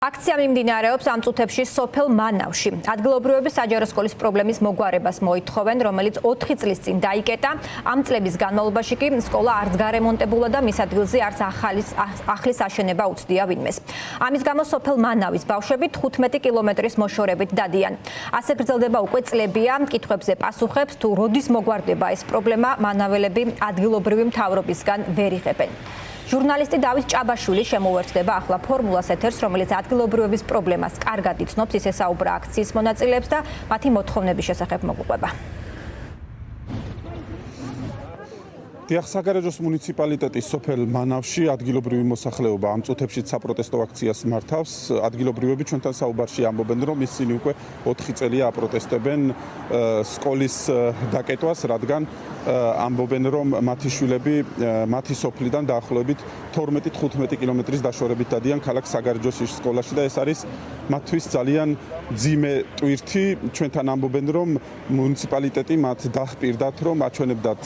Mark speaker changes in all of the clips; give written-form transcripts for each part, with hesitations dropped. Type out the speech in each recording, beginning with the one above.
Speaker 1: აქცია მიმდინარეობს ამ წუთებში სოფელ მანავში. ადგილობრივები საჯარო სკოლის პრობლემის მოგვარებას მოითხოვენ, რომელიც 4 წლის წინ დაიკეტა. ამ წლების განმავლობაში კი სკოლა არც გარემონტებულა და მის ადგილზე არც ახლის აშენება უცდია ვინმეს. ამის გამო სოფელ მანავის ბავშვები 15 კილომეტრის მოშორებით დადიან. ასე გრძელდება უკვე წლებია, მკითხვებზე პასუხებს თუ როდის მოგვარდება ეს პრობლემა, მანაველები ადგილობრივი მთავრობისგან ვერ იღებენ. ჟურნალისტი დავით ჭაბაშვილი შემოუერთდება ახლა ფორმულას ეთერს, რომელიც ადგილობრივების პრობლემას კარგად იცნობს, ის ესაუბრა აქციის მონაწილეებს და მათი მოთხოვნების შესახებ მოგვიყვება.
Speaker 2: საგარეჯოს მუნიციპალიტეტის სოფელ მანავში ადგილობრივი მოსახლეობა ამ წუთებში საპროტესტო აქციას მართავს. ადგილობრივები ჩვენთან საუბარში ამბობენ, რომ ისინი უკვე 4 წელია აპროტესტებენ სკოლის დაკეტვას, რადგან ამბობენ, რომ მათი შვილები მათი სოფლიდან დაახლოებით 12-15 კილომეტრის დაშორებით დადიან ქალაქ საგარეჯოს სკოლაში და ეს არის მათთვის ძალიან ძიმე ტვირთი. ჩვენთან ამბობენ, რომ მუნიციპალიტეტი მათ დაჰპირდათ, რომ აჩვენებდათ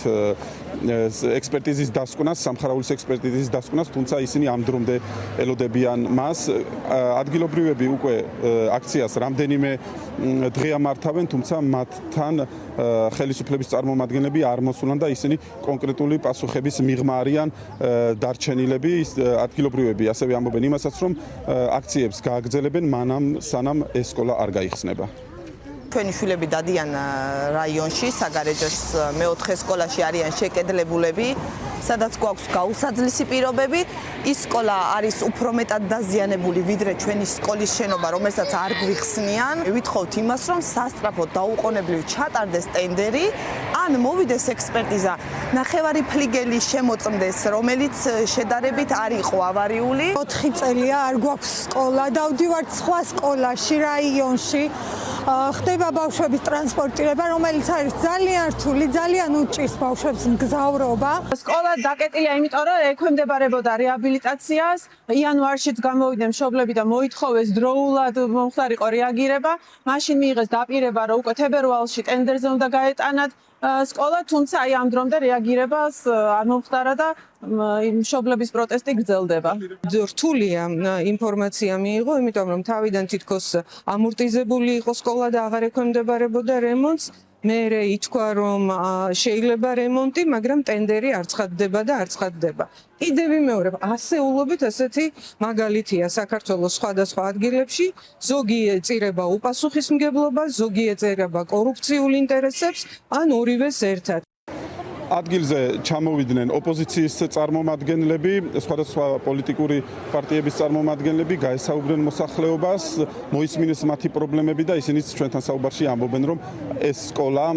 Speaker 2: ექსპერტიზის დასკვნას, სამხარაულის ექსპერტიზის დასკვნას, თუმცა ისინი ამ დრომდე ელოდებიან მას. ადგილობრივები უკვე აქციას რამდენიმე დღეა მართავენ, თუმცა მათთან ხელისუფლების წარმომადგენლები არ მოსულან და ისინი კონკრეტული პასუხების მიღმა არიან დარჩენილები. ადგილობრივები ასევე ამბობენ იმასაც, რომ აქციებს გააგრძელებენ მანამ სანამ ეს სკოლა არ გაიხსნება.
Speaker 3: ჩვენი შვილები დადიან რაიონში, საგარეჯოს მეოთხე სკოლაში არიან შეკედლებულები, სადაც გვაქვს გაუსაძლისი პირობები. ის სკოლა არის უფრო მეტად დაზიანებული, ვიდრე ჩვენი სკოლის შენობა, რომელსაც არ გვიხსნიან. ვითხოვთ იმას, რომ სასწრაფოდ დაუყოვნებლივ ჩატარდეს ტენდერი, ან მოვიდეს ექსპერტიზა, ნახევარი ფლიგელი შემოწმდეს, რომელიც შედარებით არ იყო ავარიული.
Speaker 4: 4 წელია არ გვაქვს სკოლა, დავდივართ სხვა სკოლაში, რაიონში. ხდება ბავშვების ტრანსპორტირება, რომელიც არის ძალიან რთული, ძალიან უჭირს ბავშვებს მგზავრობა.
Speaker 5: სკოლა დაკეტილია, იმიტომ რომ ექვემდებარებოდა რეაბილიტაციას. იანვარშიც გამოვიდნენ მშობლები და მოითხოვეს დროულად მომხდარიყო რეაგირება. მაშინ მიიღეს დაპირება, რომ უკვე თებერვალში ტენდერზე უნდა გაეტანათ სკოლა, თუმცა აი ამ დრომდე რეაგირებას არ მომხდარა და მშობლების პროტესტი გრძელდება.
Speaker 6: რთულია ინფორმაცია მიიღო, იმიტომ რომ თავიდან თითქოს ამორტიზებული იყო სკოლა და აღარ ექვემდებარებოდა რემონტს. მერე ითქვა, რომ შეიძლება რემონტი, მაგრამ ტენდერი არ ცხადდება და არ ცხადდება. კიდევ ვიმეორებ, ასეულობით ესეთი მაგალითია საქართველოს სხვადასხვა ადგილებში, ზოგი ეწირება უპასუხისმგებლობას, ზოგი ეწირება კორუფციულ ინტერესებს, ან ორივეს ერთად.
Speaker 2: ადგილზე ჩამოვიდნენ ოპოზიციის წარმომადგენლები, სხვადასხვა პოლიტიკური პარტიების წარმომადგენლები, გაესაუბრნენ მოსახლეობას, მოისმინეს მათი პრობლემები და ისინიც ჩვენთან საუბარში ამბობენ, რომ ეს სკოლა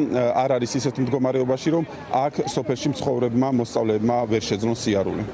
Speaker 2: არ არის ისეთ მდგომარეობაში, რომ აქ სოფელში მცხოვრებმა მოსწავლეებმა ვერ შეძლონ სიარული.